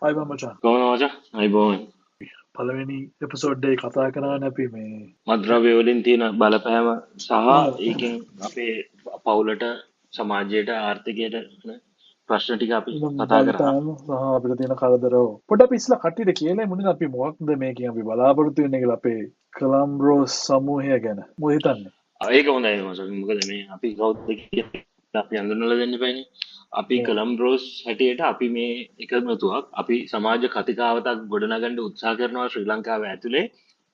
අයිබං මචං කොහොමද මචං? අයිබෝන්. පළවෙනි එපිසෝඩ් එකේ කතා කරන්න අපි මේ මත්ද්‍රව්‍ය වලින් තියෙන බලපෑම සහ ඔව් ඒකෙන් අපේ පවුලට සමාජයට ආර්ථිකයට වෙන ප්‍රශ්න ටික අපි කතා කරා. බලපෑම සහ අපිට තියෙන කරදර පොඩ්ඩක් අපි ඉස්සලා කට්ටියට කියලා මුලින් අපි මොකක්ද මේකෙන් අපි බලාපොරොත්තු වෙන්නේ කියලා අපේ කොලම්බ්‍රෝස් සමූහය ගැන මොකද හිතන්නේ? ඒක හොඳයි මචං. මොකද මේ අපි කවුද කියලා අපි හඳුන්වලා දෙන්න බෑනේ. අපි ඔව් කොලම්බ්‍රෝස් හැටියට අපි මේ එකමුතුවක් අපි සමාජ කතිකාවතක් ගොඩනගන්න උත්සාහ කරනවා ශ්‍රී ලංකාව ඇතුලේ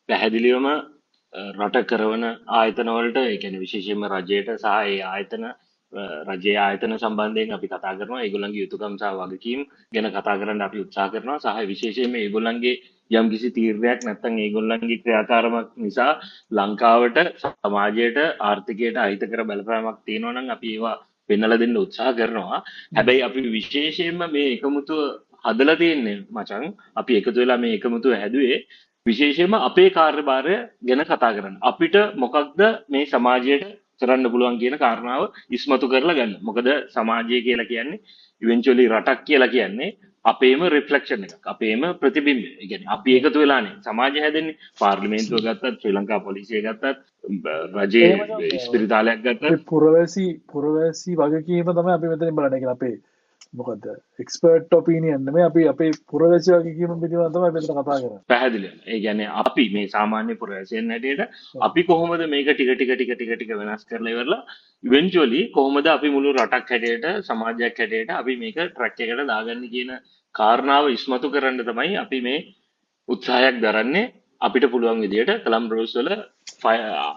පැහැදිලිවම රට කරවන ආයතන වලට ඒ කියන්නේ විශේෂයෙන්ම රජයට සහ ඒ ආයතන රජයේ ආයතන සම්බන්ධයෙන් අපි කතා කරනවා ඒගොල්ලන්ගේ යුතුකම් සහ වගකීම් ගැන කතා කරන්න අපි උත්සාහ කරනවා සහ විශේෂයෙන්ම ඒගොල්ලන්ගේ යම් කිසි තීරණයක් නැත්නම් ඒගොල්ලන්ගේ ක්‍රියාකාරකමක් නිසා ලංකාවට සමාජයට ආර්ථිකයට අහිතකර බලපෑමක් තියෙනවා නම් අපි ඒවා පෙන්වලා දෙන්න උත්සාහ කරනවා. හැබැයි අපි විශේෂයෙන්ම මේ එකමුතුව හදලා තියෙන්නේ මචං අපි එකතු වෙලා මේ එකමුතුව හැදුවේ විශේෂයෙන්ම අපේ කාර්යභාරය ගැන කතා කරන්න. අපිට මොකක්ද මේ සමාජයට කරන්න පුළුවන් කියන කාරණාව ඉස්මතු කරලා ගන්න. මොකද සමාජය කියලා කියන්නේ ඉවෙන්චුවලි රටක් කියලා කියන්නේ අපේම රිෆ්ලෙක්ෂන් එකක්. අපේම ප්‍රතිබිම්බය. ඒ කියන්නේ අපි එකතු වෙලානේ සමාජය හැදෙන්නේ. පාර්ලිමේන්තුව ගත්තත්, ශ්‍රී ලංකා පොලිසිය ගත්තත්, රජයේ එහෙම නම් ඉස්පිරිතාලයක් ගත්තත් අපේ පුරවැසි වගකීම තමයි අපි මෙතනින් බලන්නේ. කියන්නේ අපේ මොකද්ද එක්ස්පර්ට් ඔපිනියන් නෙමෙයි අපි අපේ පුරවැසි වගකීම පිළිබඳව තමයි මෙතන කතා කරන්නේ. පැහැදිලිව. ඒ කියන්නේ අපි මේ සාමාන්‍ය පුරවැසියන් හැටියට අපි කොහොමද මේක ටික ටික වෙනස් කරලා ඉවරලා ඉවෙන්චුවලි කොහොමද අපි මුළු රටක් හැටියට සමාජයක් හැටියට අපි මේක ට්‍රැක් එකට දාගන්නේ කියන කාරණාව ඉස්මතු කරන්න තමයි අපි මේ උත්සාහයක් දරන්නේ අපිට පුළුවන් විදිහට කොලම්බෝස් වල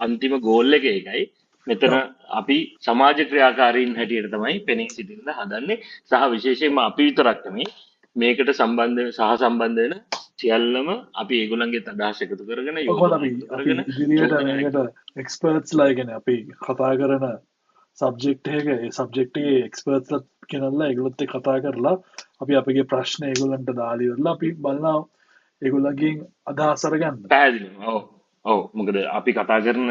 අන්තිම ගෝල් එක ඒකයි. මෙතන අපි සමාජ ක්‍රියාකාරීන් හැටියට තමයි පෙනී සිටින්න හදන්නේ සහ විශේෂයෙන්ම අපි විතරක් නෙමෙයි මේකට සම්බන්ධ වෙන සියල්ලම අපි ඒගොල්ලන්ගේ අදහස් එකතු කරගෙන කොහොමද යෝජනා අපි එකතු අපි කරගෙන ඉදිරියට මේකට එක්ස්පර්ට්ස්ලා කියන්නේ අපි කතා කරන සබ්ජෙක්ට් එක ඒ සබ්ජෙක්ට් එකේ එක්ස්පර්ට්ස්ලා කෙනල්ලා ඒගොල්ලොත් එක්ක කතා කරලා අපි අපගේ ප්‍රශ්න ඒගොල්ලන්ට දාලා ඉවරලා අපි බලනවා ඒගොල්ලන්ගෙන් අදහස් අරගන්න. පැහැදිලිව. ඔව් මොකද අපි කතා කරන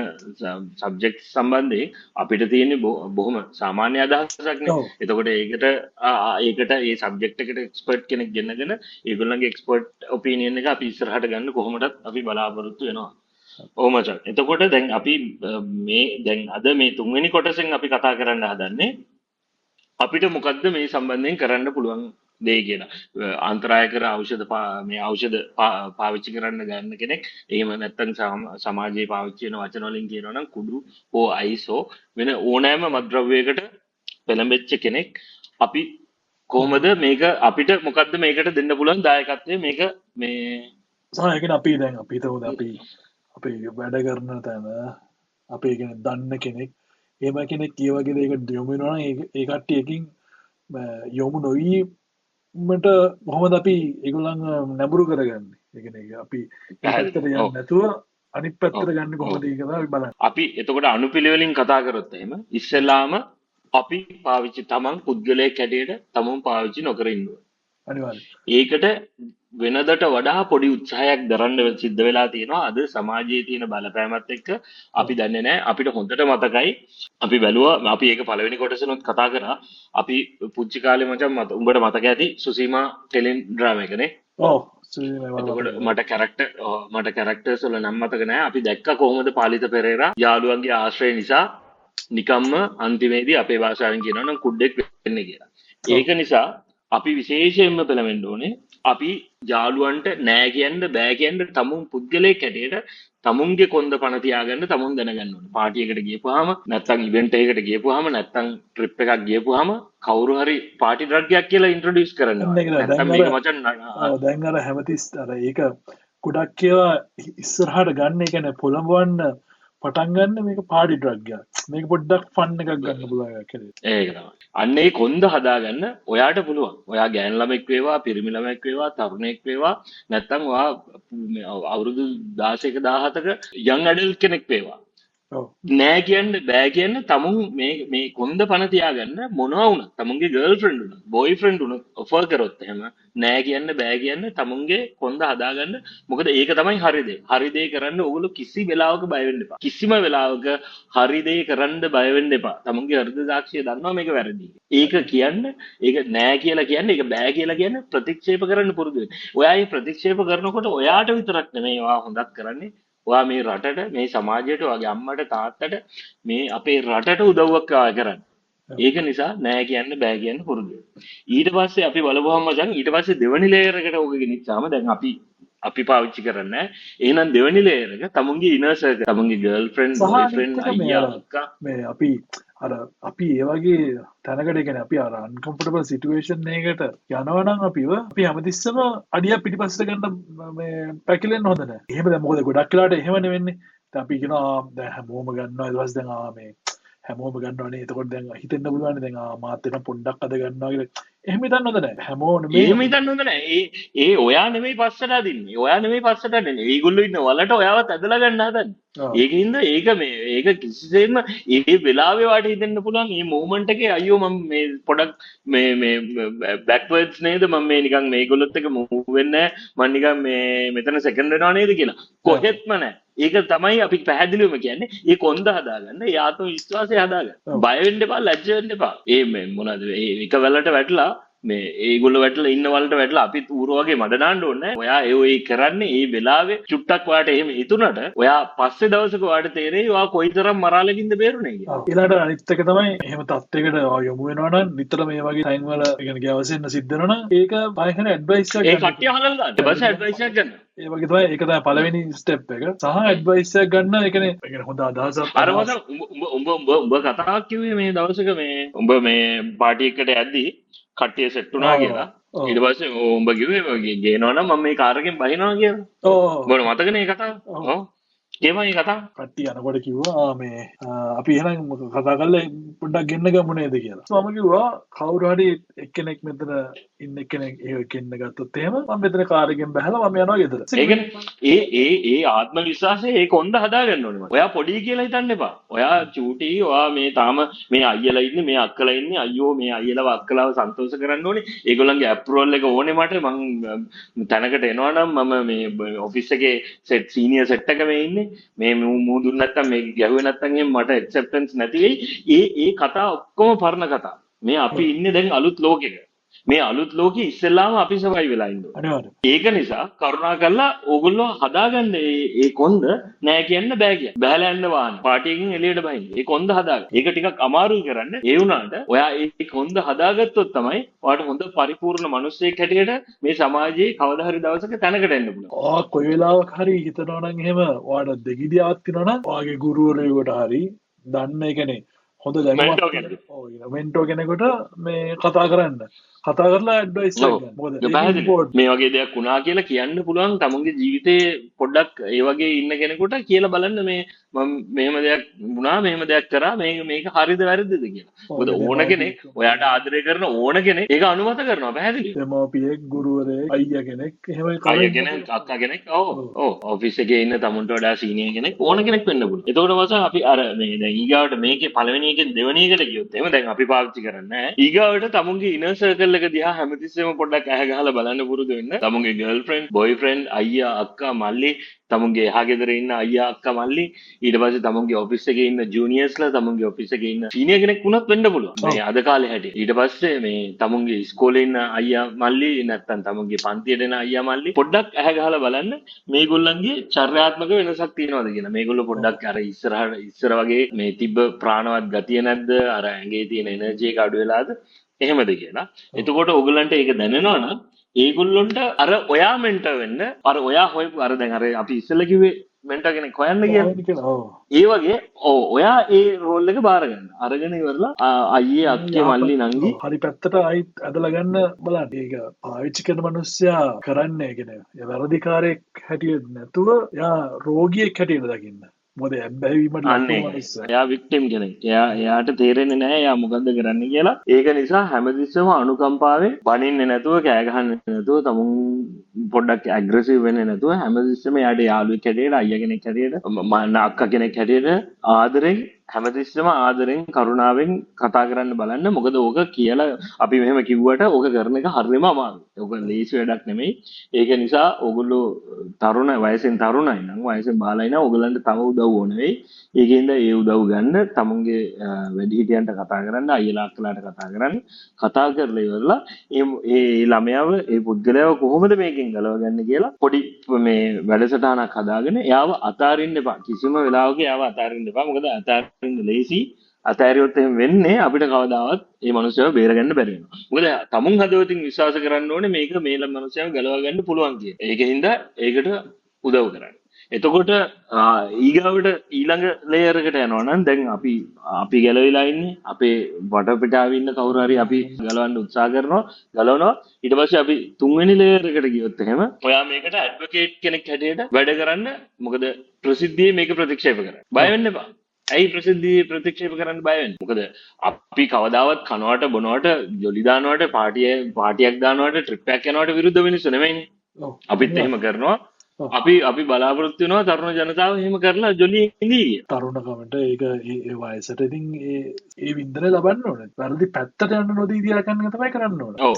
සබ්ජෙක්ට් සම්බන්ධයෙන් අපිට තියෙන්නේ බොහොම සාමාන්‍ය අදහසක්නේ. ඔව් එතකොට ඒකට ඒ සබ්ජෙක්ට් එකට එක්ස්පර්ට් කෙනෙක් ගෙන්නගෙන ඒගොල්ලන්ගේ එක්ස්පර්ට් ඔපිනියන් එක අපි ඉස්සරහට ගන්න කොහොමදත් අපි බලාපොරොත්තු වෙනවා. ඔව් මචං. එතකොට දැන් අපි දැන් අද මේ තුන්වෙනි කොටසෙන් අපි කතා කරන්න හදන්නේ අපිට මොකද්ද මේ සම්බන්ධයෙන් කරන්න පුළුවන් දේ කියලා. අන්තරායකර මේ ඖෂධ පාවිච්චි කරන්න ගන්න කෙනෙක් එහෙම නැත්නම් සමාජයේ පාවිච්චි වෙන වචන වලින් කියනවා නම් කුඩු හෝ අයිස් හෝ වෙන ඕනෑම මත්ද්‍රව්‍යයකට පෙළඹෙච්ච කෙනෙක් අපි කොහොමද මේක අපිට මොකද්ද මේකට දෙන්න පුළුවන් දායකත්වය මේක මේ සහ ඒ කියන්නේ අපි දැන් අපි හිතමු අපි වැඩ කරන තැන අපේ කියන්නේ දන්න කෙනෙක් එහෙම කෙනෙක් ඒ වගේ දෙයකට යොමු වෙනවා නම් ඒ කට්ටියකින් යොමු නොවීමට කොහොමද අපි ඒගොල්ලන් නැඹුරු කරගන්නේ? ඒ කියන්නේ අපි මේ පැත්තට යන්නේ නැතුව අනිත් පැත්තට ගන්න කොහොමද ඒක තමයි අපි බලන්නේ. අපි එතකොට අනුපිළිවෙලින් කතා කරොත් එහෙම ඉස්සෙල්ලාම අපි පාවිච්චි තමන් පුද්ගලයෙක් හැටියට තමන් පාවිච්චි නොකර ඉන්න ඕනේ. අනිවාර්යයෙන්. ඒකට වෙනදට වඩා පොඩි උත්සාහයක් දරන්න සිද්ධ වෙලා තියෙනවා අද සමාජයේ තියෙන බලපෑමත් එක්ක අපි දන්නේ නැහැ අපිට හොඳට මතකයි අපි බැලුවා අපි ඒක පළවෙනි කොටසෙනුත් කතා කරා අපි පුංචි කාලේ මචං උඹට මතක ඇති සුසීමා ටෙලින් ඩ්‍රාමා එකනේ ඔව් එතකොට මට කැරක්ටර්ස් වල නම් මතක නැහැ අපි දැක්ක කොහොමද පාලිත පෙරේරා යාළුවන්ගේ ආශ්‍රය නිසා නිකම්ම අන්තිමේදී අපේ භාෂාවෙන් කියනවා නම් කුඩෙක් වෙන්නේ කියලා. ඒක නිසා අපි විශේෂයෙන්ම පෙළඹෙන්න ඕනේ අපි යාළුවන්ට නෑ කියන්න බෑ කියන්න තමුන් පුද්ගලයෙක් හැටියට තමුන්ගේ කොන්ද පණ තියාගන්න තමුන් දැනගන්න ඕනේ. පාටි එකට ගියපුවාම නැත්නම් ඉවෙන්ට් එකකට ගියපුවාම නැත්නම් ට්‍රිප් එකක් ගියපුවාම කවුරු හරි පාටි ඩ්‍රග් එකක් කියලා ඉන්ට්‍රොඩියුස් කරනවා. නැත්නම් මේක මචං දැන් අර හැමතිස් අර ඒක ගොඩක් කියලා ඉස්සරහට ගන්න ඒ කියන්නේ පොළඹවන්න පටන් ගන්න මේක පාටි ඩ්‍රග් එකක්. මේක පොඩ්ඩක් ෆන් එකක් ගන්න පුළුවන් එකක් කියලා. ඒක තමයි. අන්න ඒ කොන්ද හදාගන්න ඔයාට පුළුවන්. ඔයා ගෑනු ළමෙක් වේවා, පිරිමි ළමෙක් වේවා, තරුණයෙක් වේවා, නැත්නම් ඔයා අවුරුදු 16ක 17ක යන් ඇඩල්ට් කෙනෙක් වේවා. ඔව් නෑ කියන්න බෑ කියන්න තමුන් මේ කොන්ද පණ තියාගන්න මොනවා වුණත් තමුන්ගේ ගර්ල්ෆ්‍රෙන්ඩ් උනත් බොයිෆ්‍රෙන්ඩ් උනත් ඔෆර් කරොත් එහෙම නෑ කියන්න බෑ කියන්න තමුන්ගේ කොන්ද හදාගන්න මොකද ඒක තමයි හරි දේ. හරි දේ කරන්න ඕගොල්ලෝ කිසි වෙලාවක බය වෙන්න එපා. කිසිම වෙලාවක හරි දේ කරන්න බය වෙන්න එපා. තමුන්ගේ හෘද සාක්ෂිය දන්නවා මේක වැරදි. ඒක කියන්න ඒක නෑ කියලා කියන්න ඒක බෑ කියලා කියන්න ප්‍රතික්ෂේප කරන්න පුරුදු වෙන්න. ඔයා මේ ප්‍රතික්ෂේප කරනකොට ඔයාට විතරක් නෙමෙයි ඔයා හොඳක් කරන්නේ ඔයා මේ රටට මේ සමාජයට ඔයාගේ අම්මට තාත්තට මේ අපේ රටට උදව්වක් කරන්න. ඒක නිසා නෑ කියන්න බෑ කියන්න පුරුදු වෙන්න. ඊට පස්සේ අපි බලපුවම මචං ඊට පස්සේ දෙවනි ලේයර් එකට ඕක ගෙනිච්චාම දැන් අපි පාවිච්චි කරන්නේ එහෙනම් දෙවනි ලේයර් එක තමුන්ගේ ඉනර් සර්කල් තමුන්ගේ ගර්ල්ෆ්‍රෙන්ඩ් බොයිෆ්‍රෙන්ඩ් අයියා අක්කා මේ අපි ඒ වගේ තැනකට කියන්නේ අපි අර අන්කම්ෆර්ටබල් සිටුේෂන් එකකට යනවා නම් අපි හැමතිස්සම අඩිය පිටිපස්සට ගන්න මේ පැකිලෙන්න හොඳ නැහැ. එහෙම දැන් මොකද ගොඩක් වෙලාට එහෙමනේ වෙන්නේ. දැන් අපි කියනවා දැන් හැමෝම ගන්නවා ඊට පස්සේ දැන් මේ හැමෝම ගන්නවනේ. එතකොට දැන් හිතෙන්න පුළුවන් දැන් මාත් වෙන පොඩ්ඩක් අද ගන්නවා කියලා. එහෙම හිතන්න හොඳ නැහැ. හැමෝම එහෙම හිතන්න හොඳ නැහැ. ඒ ඔයා නෙමෙයි පස්සට අදින්නේ. ඔයා නෙමෙයි පස්සට අදින්නේ. ඒගොල්ලෝ ඉන්න වලට ඔයාවත් ඇදලා ගන්න හදන්නේ. ඒකින්ද ඒක කිසිසේත්ම ඒ වෙලාවේ වාට හිතෙන්න පුළුවන් මේ මොමන්ට් එකේ අයියෝ මම මේ පොඩක් මේ බෑක්වර්ඩ්ස් නේද මම මේ නිකන් මේගොල්ලොත් එක මූව් වෙන්නේ නැහැ මම නිකන් මේ මෙතන සෙකන්ඩ් වෙනවා නේද කියලා කොහෙත්ම නැහැ. ඒක තමයි අපි පැහැදිලිවම කියන්නේ. ඒ කොන්ද හදාගන්න, ඒ ආත්ම විශ්වාසය හදාගන්න. බය වෙන්න එපා, ලැජ්ජ වෙන්න එපා. මේ මොනවද ඒක වලට වැටලා මේ ඒගොල්ලෝ වැටලා ඉන්න වලට වැටලා අපිත් ඌරෝ වගේ මඩ නාන්න ඕනේ. ඔයා ඒ කරන්නේ ඒ වෙලාවේ චුට්ටක් වාට එහෙම හිතුණට ඔයා පස්සේ දවසක වාට තේරෙයි ඔයා කොයිතරම් මරාලකින්ද බේරුනේ කියලා. ඊළඟට අනිත් එක තමයි එහෙම තත්යකට යොමු වෙනවා නම් නිතර මේ වගේ ටයිම් වල يعني අවශ්‍යන සිද්ධ වෙනවා නම් ඒක බයකන ඇඩ්වයිස් එකක් ඒ කට්ටිය හලලා දාන්න. ඊට පස්සේ ඇඩ්වයිස් එකක් ගන්න. ඒ වගේ තමයි ඒක තමයි පළවෙනි ස්ටෙප් එක. සහ ඇඩ්වයිස් එකක් ගන්න ඒ කියන්නේ හොඳ අදහසක්. අර මොකද උඹ කතාවක් කිව්වේ මේ දවසක මේ උඹ මේ පාටි එකකට යද්දී කට්ටිය සෙට් වුණා කියලා. ඊට පස්සේ උඹ කිව්වේ ගේනවා නම් මම මේ කාර් එකෙන් බහිනවා කියලා. ඔව්. උඹට මතකනේ මේ කතාව? ඔව්. ඒමයි කතාව. කට්ටිය යනකොට කිව්වා මේ අපි එහෙනම් කතා කරලා පොඩ්ඩක් ගෙන්න ගමු නේද කියලා. මම කිව්වා කවුරු හරි එක්කෙනෙක් මෙතන ඉන්න කෙනෙක් ඒක එන්න ගත්තොත් එහෙම මම මෙතන කාර් එකෙන් බහලා මම යනවා ගෙදර. ඒ කියන්නේ ඒ ආත්ම විශ්වාසය ඒ කොන්ද හදාගන්න ඕනේ. ඔයා පොඩි කියලා හිතන්න එපා. ඔයා චූටි ඔයා මේ තාම මේ අයියලා ඉන්නේ මේ අක්කලා ඉන්නේ අයියෝ මේ අයියලව අක්කලාව සන්තෝෂ කරන්න ඕනේ. ඒගොල්ලන්ගේ ඇප්‍රෝල් එක ඕනේ මට මං තැනකට එනවා නම් මම මේ ඔෆිස් එකේ සීනියර් සෙට් එක මේ ඉන්නේ. මේ මූදුන් නැත්තම් මේ ගැහුවේ නැත්තම් එහෙම මට ඇක්සෙප්ටන්ස් නැති වෙයි. ඒ කතා ඔක්කොම පරණ කතා. මේ අපි ඉන්නේ දැන් අලුත් ලෝකෙක. මේ අලුත් ලෝකෙ ඉස්සෙල්ලාම අපි සබයි වෙලා ඉන්නවා. අනිවාර්යයෙන්. ඒක නිසා කරුණා කරලා ඕගොල්ලෝ හදාගන්න ඒ කොන්ද නෑ කියන්න බෑ කිය. බහැලා යන්න වාහන. පාටි එකකින් එළියට බහින්න. ඒ කොන්ද හදාගන්න. ඒක ටිකක් අමාරුයි කරන්න. ඒ වුණාට ඔයා ඒ කොන්ද හදාගත්තොත් තමයි ඔයාට හොඳ පරිපූර්ණ මිනිස්සෙක් හැටියට මේ සමාජයේ කවදා හරි දවසක තැනකට එන්න පුළුවන්. කොයි වෙලාවක හරි හිතනවා නම් එහෙම ඔයාට දෙගිඩියාවක් තියනවා නම් ඔයාගේ ගුරුවරයෙකුට හරි දන්න එකනේ හොඳ දැනුමක් මෙන්ටෝ කෙනෙකුට මේ කතා කරන්න. කතා කරලා ඇඩ්වයිස් ගන්න. මොකද මේ වගේ දෙයක් වුණා කියලා කියන්න පුළුවන් තමුන්ගේ ජීවිතේ පොඩ්ඩක් ඒ වගේ ඉන්න කෙනෙකුට කියලා බලන්න මේ මම මෙහෙම දෙයක් වුණා මෙහෙම දෙයක් කරා මේක හරිද වැරදිද කියලා. මොකද ඕන කෙනෙක් ඔයාට ආදරය කරන ඕන කෙනෙක් ඒක අනුමත කරනවා පැහැදිලි. දෙමව්පියෙක් ගුරුවරයෙක් අයියා කෙනෙක් එහෙම අයියා කෙනෙක් අක්කා කෙනෙක් ඔව් ඔෆිස් එකේ ඉන්න තමුන්ට වඩා සීනියර් කෙනෙක් ඕන කෙනෙක් වෙන්න පුළුවන්. එතකොට මචං අපි අර මේ දැන් ඊගාවට මේකේ පළවෙනි එකෙන් දෙවෙනි එකට ගියොත් එහෙම දැන් අපි පාවිච්චි කරන්නේ නැහැ. ඊගාවට තමුන්ගේ ඉනර් සර්කල් එක දිහා හැමතිස්සෙම පොඩ්ඩක් ඇහ ගහලා බලන්න පුරුදු වෙන්න. තමුන්ගේ ගර්ල්ෆ්‍රෙන්ඩ් බොයිෆ්‍රෙන්ඩ් අයියා අක්කා මල්ලි තමුන්ගේ එහා ගෙදර ඉන්න අයියා අක්කා මල්ලි ඊට පස්සේ තමුන්ගේ ඔෆිස් එකේ ඉන්න ජූනියර්ස්ලා තමුන්ගේ ඔෆිස් එකේ ඉන්න සීනියර් කෙනෙක් වුණත් වෙන්න පුළුවන්. මේ අද කාලේ හැටියට. ඊට පස්සේ මේ තමුන්ගේ ඉස්කෝලේ ඉන්න අයියා මල්ලි නැත්තම් තමුන්ගේ පන්තියට එන අයියා මල්ලි පොඩ්ඩක් ඇහ ගහලා බලන්න මේගොල්ලන්ගේ චර්යාත්මක වෙනසක් තියෙනවද කියලා. මේගොල්ලෝ පොඩ්ඩක් අර ඉස්සර වගේ මේ තිබ්බ ප්‍රාණවත් ගතිය නැද්ද? අර ඇඟේ තියෙන එනර්ජි එක අඩු වෙලාද? එහෙමද කියලා. එතකොට ඕගොල්ලන්ට ඒක දැනෙනවා නම් ඒගොල්ලොන්ට අර ඔයා මෙන්ටර් වෙන්න අර ඔයා හොයපු අර දැන් අර අපි ඉස්සෙල්ලා කිව්වේ මෙන්ටර් කෙනෙක් හොයන්න කියන්නේ. ඒ වගේ ඔයා ඒ රෝල් එක බාර ගන්න. අරගෙන ඉවරලා අයියේ අක්කේ මල්ලි නංගි හරි පැත්තට ආයිත් ඇදලා ගන්න බලන්න. ඒක පාවිච්චි කරන මිනිස්සයා කරන්නේ කියන්නේ වැරදිකාරයෙක් හැටියට නැතුව යා රෝගියෙක් හැටියට දකින්න. මොකද ඇබ්බැහිවීමට අන්න ලක්වුණු ඒකයි. මනුස්සයා. එයා වික්ටිම් කෙනෙක්. එයාට තේරෙන්නේ නැහැ එයා මොකද්ද කරන්න කියලා. ඒක නිසා හැමතිස්සෙම අනුකම්පාවෙන් බනින්නේ නැතුව, කෑ ගහන්නේ නැතුව, තමුන් පොඩ්ඩක් ඇග්‍රෙසිව් වෙන්නේ නැතුව හැමතිස්සෙම එයාට යාළුවෙක් හැටියට, අයියා කෙනෙක් හැටියට, අක්කා කෙනෙක් හැටියට ආදරෙන් හැමතිස්සෙම ආදරෙන් කරුණාවෙන් කතා කරන්න බලන්න. මොකද ඕක කියලා අපි මෙහෙම කිව්වට ඕක කරන එක හරියම අමාරුයි. ඕක ලේසි වැඩක් නෙමෙයි. ඒක නිසා ඕගොල්ලෝ වයසෙන් තරුණයි නම්, වයසෙන් බාලයි නම් ඕගොල්ලන්ට තව උදව් ඕන වෙයි. ඒකෙන්ද ඒ උදව් ගන්න, තමුන්ගේ වැඩිහිටියන්ට කතා කරන්න, අයියලා අක්කලාට කතා කරන්න. කතා කරලා ඉවරලා ඒ ළමයාව, ඒ පුද්ගලයාව කොහොමද මේකෙන් ගලවගන්නේ කියලා පොඩි මේ වැඩසටහනක් හදාගෙන එයාව අතාරින්න එපා. කිසිම වෙලාවක එයාව අතාරින්න එපා. මොකද අතාරින්න ලේසි. අතෑරියොත් එහෙම වෙන්නේ අපිට කවදාවත් මේ මනුස්සයව බේරගන්න බැරි වෙනවා. මොකද තමුන් හදවතින් විශ්වාස කරන්න ඕනේ මේක මේ මනුස්සයව ගලව ගන්න පුළුවන් කියලා. ඒකෙන්ද ඒකට උදව් කරන්න. එතකොට ඊගාවට ඊළඟ ලේයර් එකට යනවා නම් දැන් අපි ගැලවිලා ඉන්නේ අපේ වටපිටාවේ ඉන්න කවුරු හරි අපි ගලවන්න උත්සාහ ගලවනවා. ඊට පස්සේ අපි තුන්වෙනි ලේයර් එකට ගියොත් එහෙම ඔයා මේකට ඇඩ්වොකේට් කෙනෙක් හැටියට වැඩ කරන්න. මොකද ප්‍රසිද්ධියේ මේක ප්‍රතික්ෂේප කරන්න බය වෙන්න එපා. ඇයි ප්‍රසිද්ධිය ප්‍රතික්ෂේප කරන්න බය වෙන්නේ? මොකද අපි කවදාවත් කනවට බොනවට ජොලි දානවට පාටියක් දානවට ට්‍රිප් එකක් යනවට විරුද්ධ මිනිස්සු නෙමෙයිනේ. අපිත් එහෙම කරනවා. අපි බලාපොරොත්තු වෙනවා තරුණ ජනතාව එහෙම කරලා ජොලියෙන් ඉඳී කියලා. තරුණකමට ඒක ඒ වයසට ඉතින් ඒ වින්දනය ලබන්න ඕනේ. වැරදි පැත්තට යන්න නොදී තියා ගන්න එක තමයි කරන්න ඕනේ. ඔව්.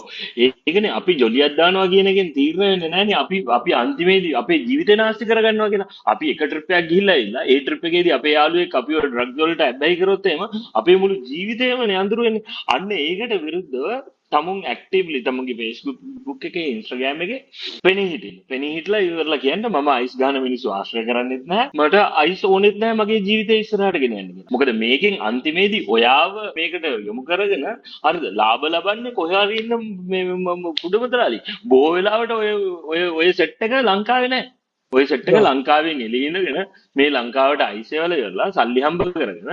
ඒකනේ අපි ජොලියක් දානවා කියන එකෙන් තීරණය වෙන්නේ නැහනේ. අපි අන්තිමේදී අපේ ජීවිතේ නාස්ති කරගන්නවා කියලා. අපි එක ට්‍රිප් එකක් ගිහිල්ලා ඉන්න. ඒ ට්‍රිප් එකේදී අපේ යාළුවෙක් අපිව ඩ්‍රග් වලට ඇබ්බැහි කරොත් එහෙම අපේ මුළු ජීවිතේම නඳුරු වෙන්නේ. අන්න ඒකට විරුද්ධව තමුන් ඇක්ටිව්ලි තමුන්ගේ Facebook එකේ Instagram එකේ පෙනී හිටලා ඉවරලා කියන්න මම අයිස් ගන්න මිනිස්සු ආශ්‍රය කරන්නෙත් නැහැ. මට අයිස් ඕනෙත් නැහැ මගේ ජීවිතේ ඉස්සරහට ගෙන යන්න කියලා. මොකද මේකෙන් අන්තිමේදී ඔයාව මේකට යොමු කරගෙන හරිද ලාභ ලබන්නේ කොහේ හරි ඉන්න මේ කුඩමතරාලි. බොහෝ වෙලාවට ඔය සෙට් එක ලංකාවේ නැහැ. ඔය සෙට් එක ලංකාවෙන් එළිය ඉඳගෙන මේ ලංකාවට අයිස් වල ඉවරලා සල්ලි හම්බ කරගෙන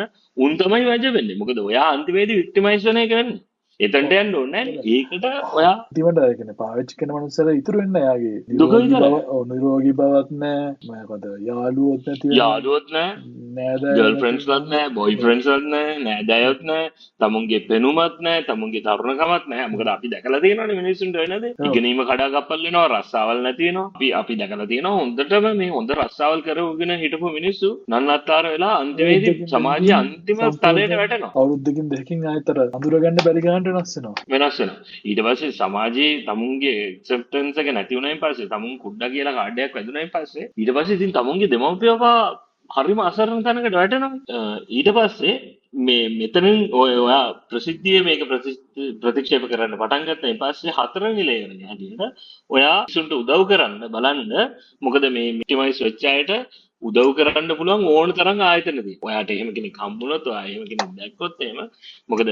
උන් තමයි වැජ වෙන්නේ. මොකද ඔයා අන්තිමේදී වික්ටිමයිස් වෙන එක කරන්නේ. එතනට යන්න ඕනේ නැහැ. ඒකට ඔයා ඉතින්ට කියන්නේ පාවිච්චි කරන මනුස්සයලා ඉතුරු වෙන්න යාගේ දුක විතරයි. නිරෝගී බවක් නැහැ. මොකද යාළුවොත් නැහැ, ගර්ල්ෆ්‍රෙන්ඩ්ස්වත් නැහැ, බොයිෆ්‍රෙන්ඩ්ස්වත් නැහැ, නෑදෑයොත් නැහැ, තමුන්ගේ පෙනුමත් නැහැ, තමුන්ගේ තරුණකමත් නැහැ. මොකද අපි දැකලා තියෙනවානේ මිනිස්සුන්ට වෙනද? ඉගෙනීම කඩාකප්පල් වෙනවා, රස්සාවල් නැති වෙනවා. අපි දැකලා තියෙනවා හොඳටම මේ හොඳ රස්සාවල් කරගෙන හිටපු මිනිස්සු නන්නත්තර වෙලා අන්තිමේදී සමාජයේ අන්තිම තලයට වැටෙනවා. අවුරුද්දකින් දෙකකින් ආයතර අඳුරගන්න බැරි ගන්නට වෙනස් වෙනවා. ඊට පස්සේ සමාජයේ තමුන්ගේ ඇක්සෙප්ටන්ස් එක නැති වුණායින් පස්සේ තමුන් කුඩා කියලා කාඩයක් වැදුනායින් පස්සේ ඊට පස්සේ ඉතින් තමුන්ගේ දෙමව්පියෝපා හරිම අසරණ තැනකට වැටෙනවා. ඊට පස්සේ මෙතනින් ඔයා ප්‍රසිද්ධිය මේක ප්‍රතික්ෂේප කරන්න පටන් ගත්තා. ඊට පස්සේ හතරවෙනි ලේයර් එක හැටියට ඔයා ඉස්සුන්ට උදව් කරන්න බලන්න. මොකද මේ මිටිමයිස් වෙච්ච අයට උදව් කරන්න පුළුවන් ඕන තරම් ආයතන තියෙනවා. ඔයාට එහෙම කෙනෙක් හම්බුනොත් ඔයා එහෙම කෙනෙක් දැක්කොත් එහෙම මොකද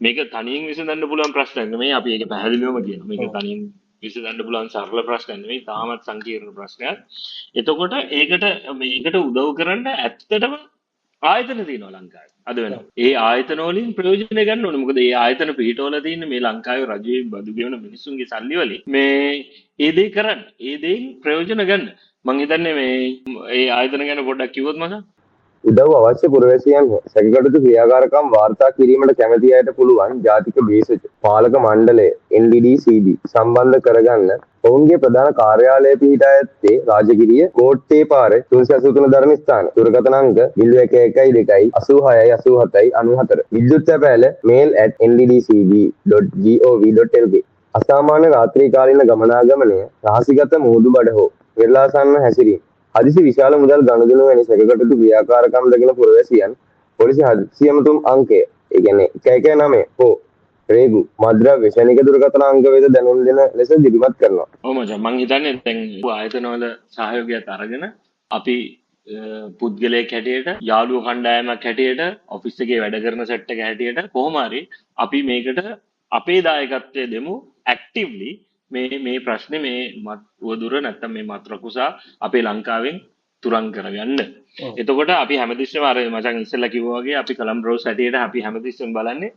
මේක තනියෙන් විසඳන්න පුළුවන් ප්‍රශ්නයක් නෙමෙයි. අපි ඒක පැහැදිලිවම කියනවා. මේක තනියෙන් විසඳන්න පුළුවන් සරල ප්‍රශ්නයක් නෙමෙයි. තාමත් සංකීර්ණ ප්‍රශ්නයක්. එතකොට මේකට උදව් කරන්න ඇත්තටම ආයතන තියෙනවා ලංකාවේ. අද වෙනවා. ඒ ආයතන වලින් ප්‍රයෝජන ගන්න ඕනේ. මොකද ඒ ආයතන පිටවල තියෙන මේ ලංකාවේ රජයේ බදු ගෙවන මිනිස්සුන්ගේ සල්ලි වලින් ඒ දේ කරන්න. ඒ දේෙන් ප්‍රයෝජන ගන්න. මං හිතන්නේ ඒ ආයතන ගැන පොඩ්ඩක් කිව්වොත් මචං. උදව් අවශ්‍ය පුරවැසියන් සැකකටයුතු ක්‍රියාකාරකම් වාර්තා කිරීමට කැමැති අයට පුළුවන් ජාතික බේසජ පාලක මණ්ඩලය NDDCB සම්බන්ධ කරගන්න. ඔවුන්ගේ ප්‍රධාන කාර්යාලය පිහිටා ඇත්තේ රාජගිරිය කෝට්ටේ පාරේ 383 ධර්ම ස්ථාන. දුරකථන අංක 0112 86 87 94. විද්‍යුත් සැපෑල mail@nddcb.gov.lk. අසාමාන්‍ය රාත්‍රී කාලීන ගමනාගමනය, රහසිගත මුහුදුබඩ හෝ වෙරළාසන්න හැසිරීම, හදිසි විශාල මුදල් ගනුදෙනු වැනි සැකකටයුතු ක්‍රියාකාරකම් දකින පුරවැසියන් පොලිසිය හදිසි ඇමතුම් අංකය ඒ කියන්නේ 119 හෝ රේගු මද්‍රව්‍ය ශනික දුරකථන අංක වේද දැනුම් දෙන ලෙස ඉදිරිපත් කරනවා. ඔව් මචං මං හිතන්නේ දැන් ආයතනවල සහයෝගයත් අරගෙන අපි පුද්ගලයෙක් හැටියට, යාළුවෝ කණ්ඩායමක් හැටියට, ඔෆිස් එකේ වැඩ කරන සෙට් එක හැටියට කොහොම හරි අපි මේකට අපේ දායකත්වය දෙමු. ඇක්ටිව්ලි මේ ප්‍රශ්නේ මේ වදුර නැත්තම් මේ මත්‍රකුසා අපේ ලංකාවෙන් තුරන් කරගන්න. එතකොට අපි හැමතිස්සෙම අර මචං ඉස්සෙල්ලා කිව්වා වගේ අපි කොලම්බෝස් හැටියට අපි හැමතිස්සෙම බලන්නේ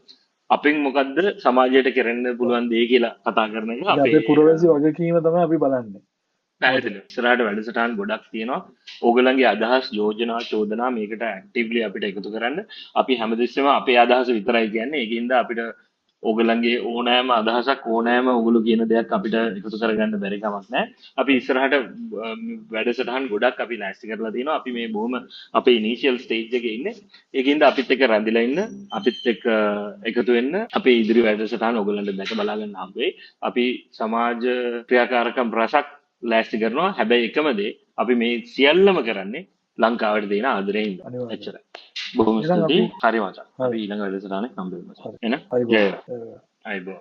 අපෙන් මොකද්ද සමාජයට කරන්න පුළුවන් දේ කියලා කතා කරන එක. අපේ පුරවැසි වගකීම තමයි අපි බලන්නේ. පැහැදිලි. ඉස්සරහට වැඩසටහන් ගොඩක් තියෙනවා. ඕගලන්ගේ අදහස්, යෝජනා, චෝදනා මේකට ඇක්ටිව්ලි අපිට එකතු කරන්න. අපි හැමදෙස්සෙම අපේ අදහස විතරයි කියන්නේ. ඒකින්ද අපිට ඕගලන්ගේ ඕනෑම අදහසක් ඕනෑම ඕගොල්ලෝ කියන දෙයක් අපිට එකතු කරගන්න බැරි කමක් නැහැ. අපි ඉස්සරහට වැඩසටහන් ගොඩක් අපි ලෑස්ති කරලා තියෙනවා. අපි මේ බොහොම අපේ ඉනිෂියල් ස්ටේජ් එකේ ඉන්නේ. ඒකින්ද අපිත් එක්ක රැඳිලා ඉන්න, අපිත් එක්ක එකතු වෙන්න, අපේ ඉදිරි වැඩසටහන් ඕගලන්ට දැක බලා ගන්න හම්බ වෙයි. අපි සමාජ ක්‍රියාකාරකම් රසක් ලෑස්ති කරනවා. හැබැයි එකම දේ අපි මේ සියල්ලම කරන්නේ ලංකාවට දෙන ආදරයෙන් ඉඳලා. අනිවාර්යයෙන්. එච්චරයි. බොහොම එහෙනම් අපි ස්තුතියි. හරි මචං. හරි අපි ඊළඟ වැඩසටහනේ හම්බ වෙමු. හරි එහෙනම් හරි ජය බෝ. වේවා. අයබෝ.